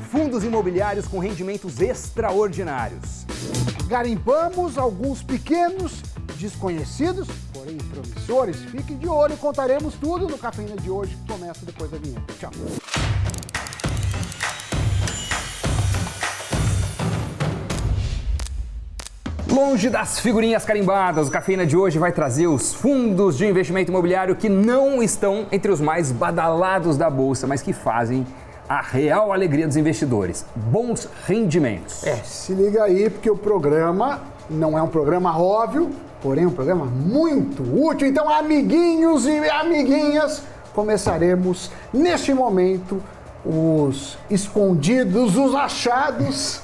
fundos imobiliários com rendimentos extraordinários. Garimpamos alguns pequenos, desconhecidos, porém promissores. Fique de olho, contaremos tudo no Cafeína de hoje, que começa depois da vinheta. Tchau. Longe das figurinhas carimbadas, o Cafeína de hoje vai trazer os fundos de investimento imobiliário que não estão entre os mais badalados da Bolsa, mas que fazem a real alegria dos investidores. Bons rendimentos. Se liga aí, porque o programa não é um programa óbvio, porém um programa muito útil. Então, amiguinhos e amiguinhas, começaremos neste momento os escondidos, os achados.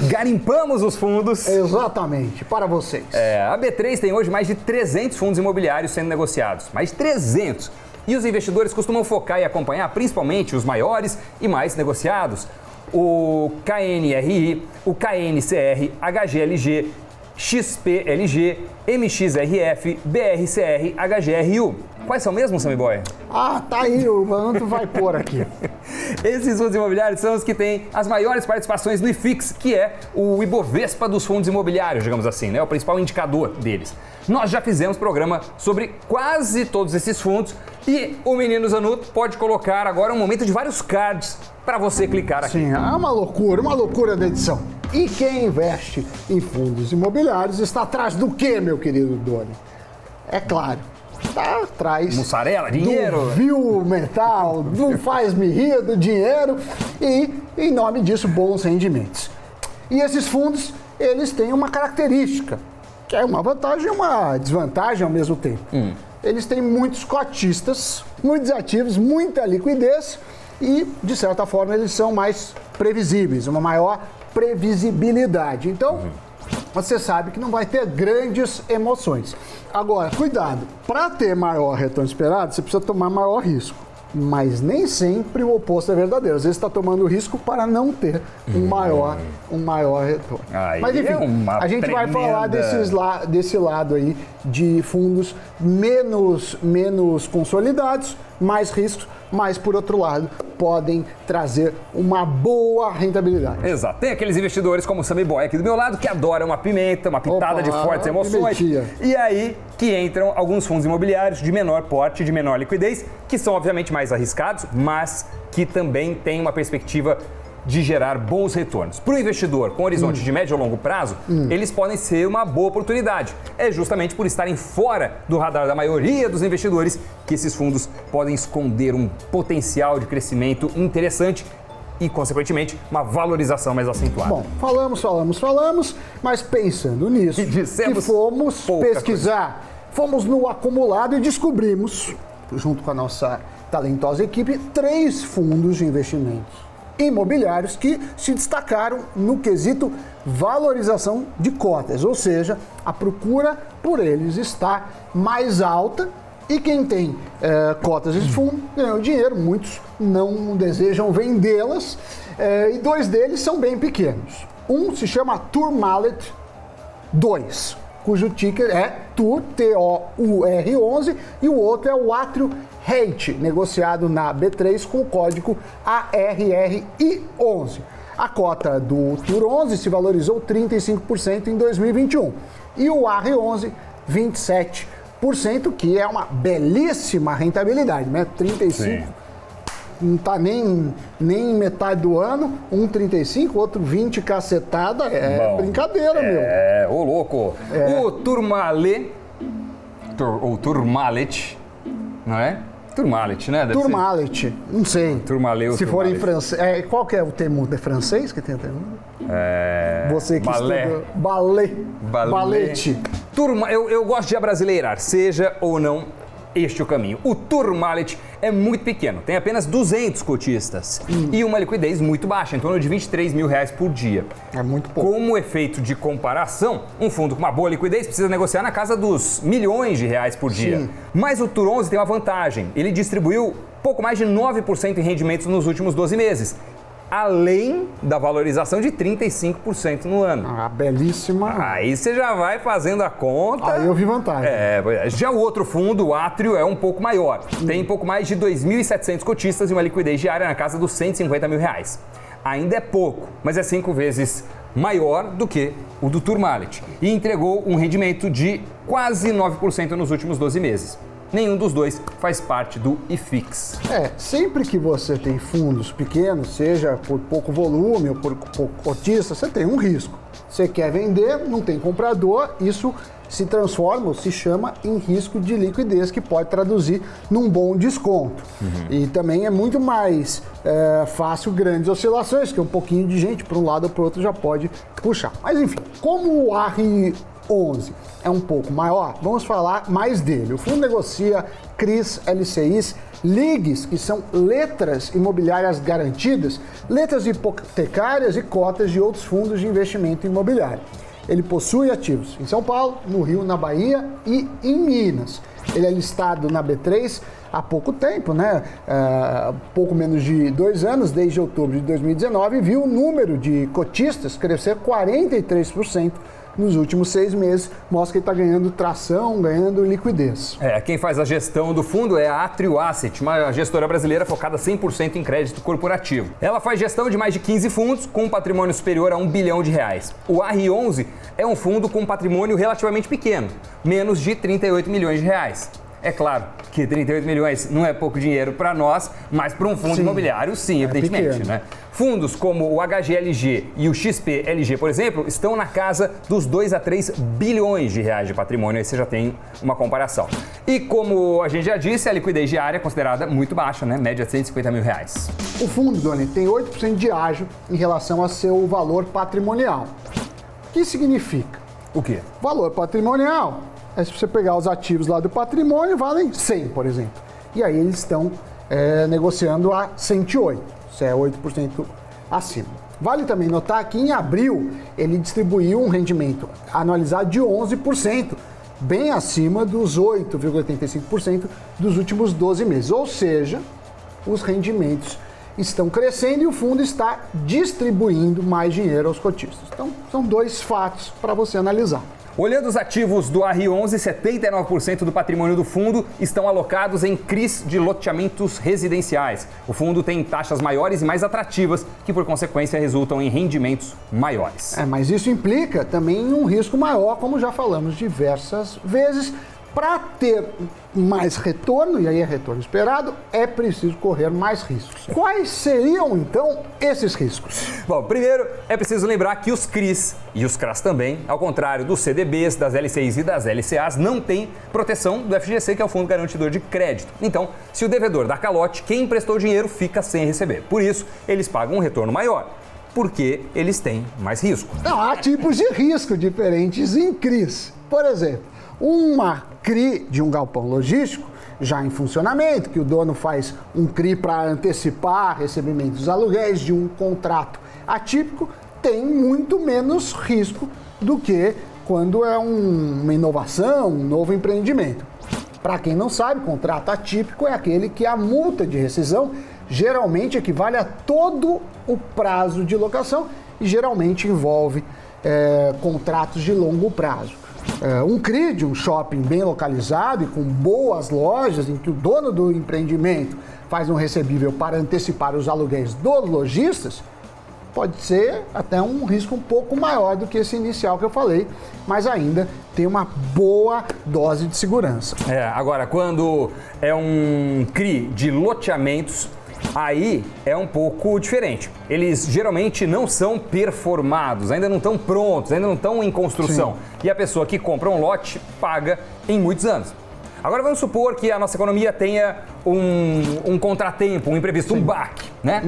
Garimpamos os fundos. Exatamente, para vocês. A B3 tem hoje mais de 300 fundos imobiliários sendo negociados. Mais de 300. E os investidores costumam focar e acompanhar principalmente os maiores e mais negociados. O KNRI, o KNCR, HGLG, XPLG, MXRF, BRCR, HGRU. Quais são mesmo, Sammy Boy? Tá aí, o Vanto vai pôr aqui. Esses fundos imobiliários são os que têm as maiores participações no IFIX, que é o Ibovespa dos fundos imobiliários, digamos assim, né? O principal indicador deles. Nós já fizemos programa sobre quase todos esses fundos e o menino Zanuto pode colocar agora um momento de vários cards para você clicar aqui. Sim, é uma loucura da edição. E quem investe em fundos imobiliários está atrás do quê, meu querido Doni? É claro, está atrás... Mussarela, dinheiro. Do vil metal, do faz-me rir, do dinheiro e, em nome disso, bons rendimentos. E esses fundos, eles têm uma característica, que é uma vantagem e uma desvantagem ao mesmo tempo. Eles têm muitos cotistas, muitos ativos, muita liquidez e, de certa forma, eles são mais previsíveis, uma maior previsibilidade. Então, você sabe que não vai ter grandes emoções. Agora, cuidado, para ter maior retorno esperado, você precisa tomar maior risco. Mas nem sempre o oposto é verdadeiro. Às vezes está tomando risco para não ter um maior retorno. Mas enfim, a gente vai falar desse lado aí de fundos menos consolidados, mais riscos, mas por outro lado podem trazer uma boa rentabilidade. Exato. Tem aqueles investidores como o Sammy Boy aqui do meu lado que adoram uma pimenta, uma pitada de fortes emoções. Pimentinha. E aí que entram alguns fundos imobiliários de menor porte, de menor liquidez, que são obviamente mais arriscados, mas que também têm uma perspectiva de gerar bons retornos. Para o investidor com horizonte de médio a longo prazo, eles podem ser uma boa oportunidade. É justamente por estarem fora do radar da maioria dos investidores que esses fundos podem esconder um potencial de crescimento interessante e, consequentemente, uma valorização mais acentuada. Bom, falamos, mas pensando nisso, que fomos pesquisar, fomos no acumulado e descobrimos, junto com a nossa talentosa equipe, 3 fundos de investimentos imobiliários que se destacaram no quesito valorização de cotas, ou seja, a procura por eles está mais alta e quem tem cotas de fundo ganhou dinheiro, muitos não desejam vendê-las e 2 deles são bem pequenos. Um se chama Tourmalet 2, cujo ticker é TUR, TOUR11, e o outro é o Atrio Reit, negociado na B3 com o código ARRI11. A cota do TUR 11 se valorizou 35% em 2021 e o ARRI11 27%, que é uma belíssima rentabilidade, né? 35%. Não está nem metade do ano, um 35, outro 20 cacetada, brincadeira, meu. Ô louco. O Tourmalet, ou Tourmalet, não é? Tourmalet, né? Tourmalet, não sei. Tourmalet ou se for em Tourmalet. francês. Qual que é o termo de francês que tem o termo? Você que balé. Estuda balete. Eu gosto de abrasileirar, seja ou não este o caminho. O Tourmalet é muito pequeno, tem apenas 200 cotistas e uma liquidez muito baixa, em torno de R$23 mil por dia. É muito pouco. Como efeito de comparação, um fundo com uma boa liquidez precisa negociar na casa dos milhões de reais por dia. Sim. Mas o TUR 11 tem uma vantagem, ele distribuiu pouco mais de 9% em rendimentos nos últimos 12 meses. Além da valorização de 35% no ano. Belíssima. Aí você já vai fazendo a conta. Aí eu vi vantagem. Já o outro fundo, o Atrio, é um pouco maior. Tem pouco mais de 2.700 cotistas e uma liquidez diária na casa dos R$150 mil. ainda é pouco, mas é 5 vezes maior do que o do Tourmalet e entregou um rendimento de quase 9% nos últimos 12 meses. Nenhum dos dois faz parte do IFIX. Sempre que você tem fundos pequenos, seja por pouco volume ou por pouco cotista, você tem um risco. Você quer vender, não tem comprador, isso se transforma ou se chama em risco de liquidez, que pode traduzir num bom desconto. E também é muito mais fácil grandes oscilações, que um pouquinho de gente para um lado ou para o outro já pode puxar. Mas enfim, como o ARRI11 é um pouco maior, vamos falar mais dele. O fundo negocia CRIs, LCIs, LIGs, que são letras imobiliárias garantidas, letras hipotecárias e cotas de outros fundos de investimento imobiliário. Ele possui ativos em São Paulo, no Rio, na Bahia e em Minas. Ele é listado na B3 há pouco tempo, né? Pouco menos de 2 anos, desde outubro de 2019, e viu o número de cotistas crescer 43% nos últimos 6 meses, mostra que ele está ganhando tração, ganhando liquidez. Quem faz a gestão do fundo é a Atrio Asset, uma gestora brasileira focada 100% em crédito corporativo. Ela faz gestão de mais de 15 fundos com um patrimônio superior a R$1 bilhão. O ARRI11 é um fundo com um patrimônio relativamente pequeno, menos de 38 milhões de reais. É claro que 38 milhões não é pouco dinheiro para nós, mas para um fundo imobiliário, sim, evidentemente, né? Fundos como o HGLG e o XPLG, por exemplo, estão na casa dos 2 a 3 bilhões de reais de patrimônio, aí você já tem uma comparação. E como a gente já disse, a liquidez diária é considerada muito baixa, né? Média de 150 mil reais. O fundo, Doni, tem 8% de ágio em relação ao seu valor patrimonial. O que significa? O quê? Valor patrimonial. Se você pegar os ativos lá do patrimônio, valem 100, por exemplo. E aí eles estão negociando a 108, isso é 8% acima. Vale também notar que em abril ele distribuiu um rendimento anualizado de 11%, bem acima dos 8,85% dos últimos 12 meses. Ou seja, os rendimentos estão crescendo e o fundo está distribuindo mais dinheiro aos cotistas. Então, são 2 fatos para você analisar. Olhando os ativos do ARRI11, 79% do patrimônio do fundo estão alocados em CRIs de loteamentos residenciais. O fundo tem taxas maiores e mais atrativas, que por consequência resultam em rendimentos maiores. Mas isso implica também um risco maior, como já falamos diversas vezes. Para ter mais retorno, e aí é retorno esperado, é preciso correr mais riscos. Quais seriam, então, esses riscos? Bom, primeiro é preciso lembrar que os CRIs e os CRAs também, ao contrário dos CDBs, das LCIs e das LCAs, não têm proteção do FGC, que é o Fundo Garantidor de Crédito. Então, se o devedor dá calote, quem emprestou dinheiro fica sem receber. Por isso, eles pagam um retorno maior, porque eles têm mais risco. Não, há tipos de risco diferentes em CRIs. Por exemplo, uma CRI de um galpão logístico já em funcionamento, que o dono faz um CRI para antecipar recebimento dos aluguéis de um contrato atípico, tem muito menos risco do que quando é uma inovação, um novo empreendimento. Para quem não sabe, contrato atípico é aquele que a multa de rescisão geralmente equivale a todo o prazo de locação e geralmente envolve contratos de longo prazo. Um CRI de um shopping bem localizado e com boas lojas, em que o dono do empreendimento faz um recebível para antecipar os aluguéis dos lojistas, pode ser até um risco um pouco maior do que esse inicial que eu falei, mas ainda tem uma boa dose de segurança. Agora, quando é um CRI de loteamentos, aí é um pouco diferente. Eles geralmente não são performados, ainda não estão prontos, ainda não estão em construção. Sim. E a pessoa que compra um lote paga em muitos anos. Agora vamos supor que a nossa economia tenha um contratempo, um imprevisto, um baque, né?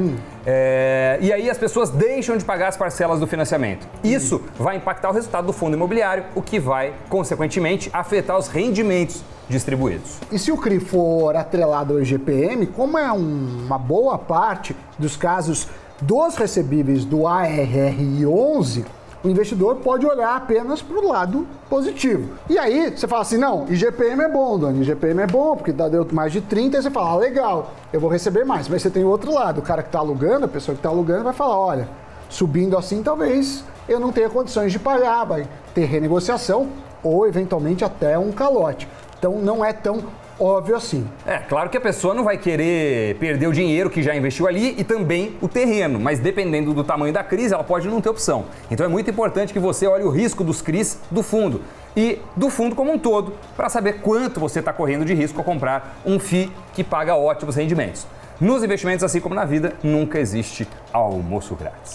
E aí as pessoas deixam de pagar as parcelas do financiamento. Isso vai impactar o resultado do fundo imobiliário, o que vai, consequentemente, afetar os rendimentos distribuídos. E se o CRI for atrelado ao IGPM, como é uma boa parte dos casos dos recebíveis do ARRI11, o investidor pode olhar apenas para o lado positivo. E aí você fala assim, não, IGPM é bom, Doni, IGPM é bom, porque deu mais de 30, e você fala, legal, eu vou receber mais. Mas você tem o outro lado, o cara que está alugando, a pessoa que está alugando vai falar, olha, subindo assim talvez eu não tenha condições de pagar, vai ter renegociação ou eventualmente até um calote. Então não é tão óbvio assim. Claro que a pessoa não vai querer perder o dinheiro que já investiu ali e também o terreno, mas dependendo do tamanho da crise, ela pode não ter opção. Então é muito importante que você olhe o risco dos CRIs do fundo e do fundo como um todo, para saber quanto você está correndo de risco ao comprar um FII que paga ótimos rendimentos. Nos investimentos, assim como na vida, nunca existe almoço grátis.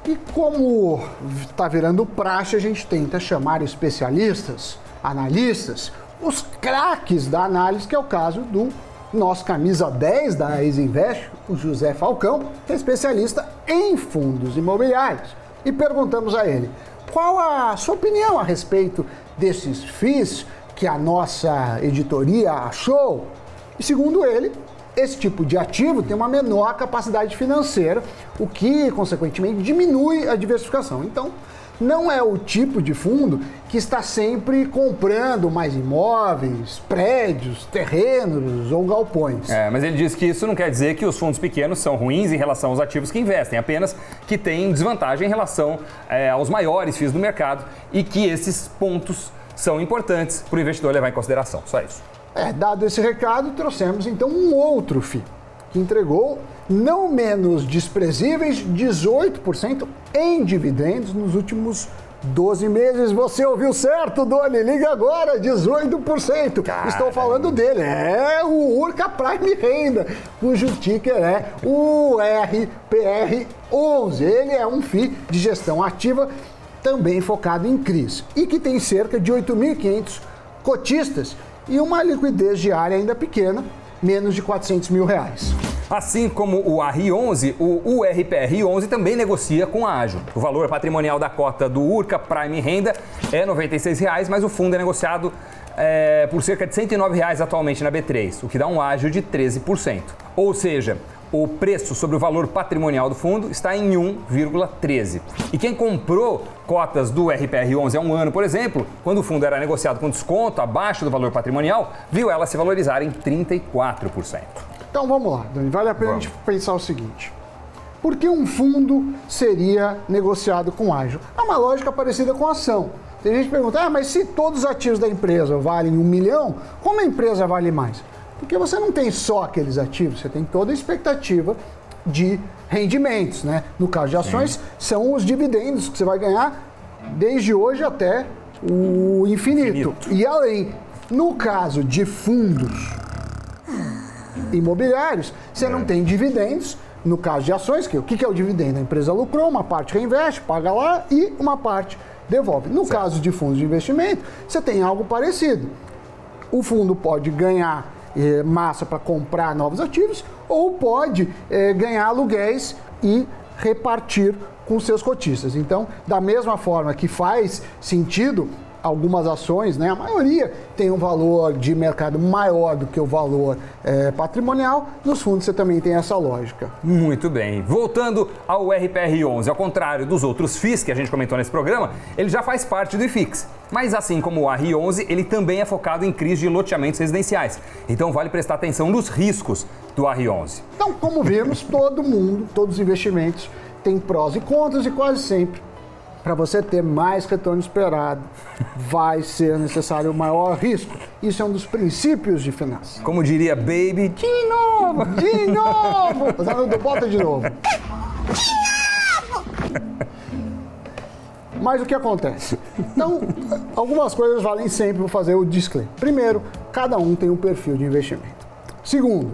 E como está virando praxe, a gente tenta chamar especialistas, analistas, os craques da análise, que é o caso do nosso camisa 10 da Exinvest, o José Falcão, que é especialista em fundos imobiliários. E perguntamos a ele, qual a sua opinião a respeito desses FIIs que a nossa editoria achou? E segundo ele, esse tipo de ativo tem uma menor capacidade financeira, o que, consequentemente, diminui a diversificação. Então, não é o tipo de fundo que está sempre comprando mais imóveis, prédios, terrenos ou galpões. Mas ele diz que isso não quer dizer que os fundos pequenos são ruins em relação aos ativos que investem, apenas que têm desvantagem em relação aos maiores FIIs do mercado e que esses pontos são importantes para o investidor levar em consideração. Só isso. Dado esse recado, trouxemos então um outro FII, que entregou não menos desprezíveis 18% em dividendos nos últimos 12 meses. Você ouviu certo, Doni? Liga agora, 18%. Caramba. Estou falando dele, o Urca Prime Renda, cujo ticker é o RPR11. Ele é um FII de gestão ativa, também focado em CRIs, e que tem cerca de 8.500 cotistas e uma liquidez diária ainda pequena, menos de R$400 mil. Assim como o RI11, o URPR11 também negocia com a Ágio. O valor patrimonial da cota do Urca Prime Renda é R$ 96,00, mas o fundo é negociado por cerca de R$ 109,00 atualmente na B3, o que dá um ágio de 13%. Ou seja, o preço sobre o valor patrimonial do fundo está em 1,13. E quem comprou cotas do RPR11 há um ano, por exemplo, quando o fundo era negociado com desconto abaixo do valor patrimonial, viu ela se valorizar em 34%. Então vamos lá, Dani, vale a pena a gente pensar o seguinte. Por que um fundo seria negociado com ágio? É uma lógica parecida com a ação. Tem gente que pergunta, mas se todos os ativos da empresa valem R$1 milhão, como a empresa vale mais? Porque você não tem só aqueles ativos, você tem toda a expectativa de rendimentos, né? No caso de ações, são os dividendos que você vai ganhar desde hoje até o infinito. E além, no caso de fundos imobiliários, você não tem dividendos. No caso de ações, o que é o dividendo? A empresa lucrou, uma parte reinveste, paga lá e uma parte devolve. No caso de fundos de investimento, você tem algo parecido. O fundo pode ganhar massa para comprar novos ativos ou pode ganhar aluguéis e repartir com seus cotistas. Então, da mesma forma que faz sentido algumas ações, né, a maioria tem um valor de mercado maior do que o valor patrimonial, nos fundos você também tem essa lógica. Muito bem. Voltando ao RPR11, ao contrário dos outros FIIs que a gente comentou nesse programa, ele já faz parte do IFIX. Mas assim como o RI11, ele também é focado em CRIs de loteamentos residenciais. Então vale prestar atenção nos riscos do RI11. Então, como vimos, todos os investimentos têm prós e contras e quase sempre, para você ter mais retorno esperado, vai ser necessário maior risco. Isso é um dos princípios de finanças. Como diria Baby, de novo! De novo! Bota de novo. Mas o que acontece? Então, algumas coisas valem sempre, vou fazer o disclaimer. Primeiro, cada um tem um perfil de investimento. Segundo,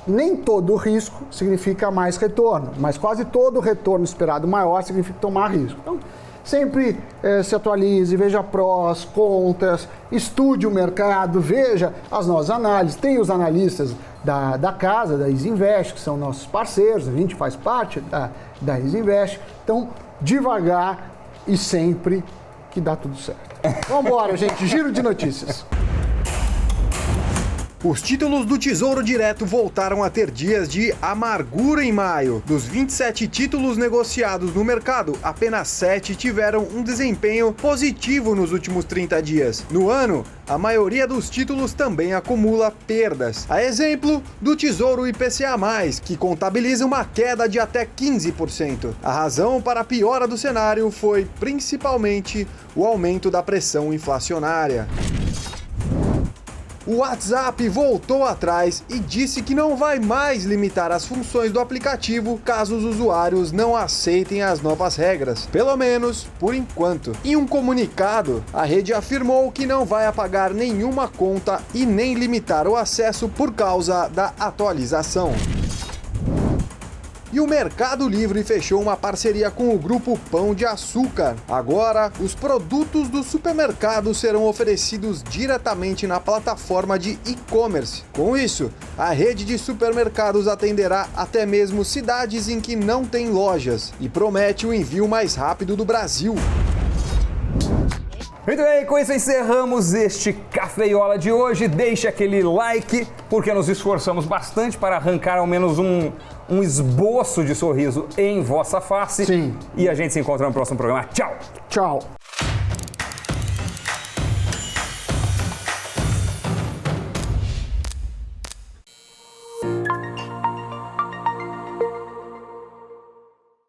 nem todo risco significa mais retorno, mas quase todo retorno esperado maior significa tomar risco. Então, sempre se atualize, veja prós, contras, estude o mercado, veja as nossas análises. Tem os analistas da casa, da Exinvest, que são nossos parceiros, a gente faz parte da Exinvest. Então, devagar e sempre que dá tudo certo. Vamos embora, gente. Giro de notícias. Os títulos do Tesouro Direto voltaram a ter dias de amargura em maio. Dos 27 títulos negociados no mercado, apenas 7 tiveram um desempenho positivo nos últimos 30 dias. No ano, a maioria dos títulos também acumula perdas. A exemplo do Tesouro IPCA+, que contabiliza uma queda de até 15%. A razão para a piora do cenário foi principalmente o aumento da pressão inflacionária. o WhatsApp voltou atrás e disse que não vai mais limitar as funções do aplicativo caso os usuários não aceitem as novas regras, pelo menos por enquanto. Em um comunicado, a rede afirmou que não vai apagar nenhuma conta e nem limitar o acesso por causa da atualização. E o Mercado Livre fechou uma parceria com o grupo Pão de Açúcar. Agora, os produtos do supermercado serão oferecidos diretamente na plataforma de e-commerce. Com isso, a rede de supermercados atenderá até mesmo cidades em que não tem lojas e promete o envio mais rápido do Brasil. Muito bem, com isso encerramos este Cafeiola de hoje. Deixe aquele like, porque nos esforçamos bastante para arrancar ao menos um esboço de sorriso em vossa face. Sim. E a gente se encontra no próximo programa. Tchau! Tchau.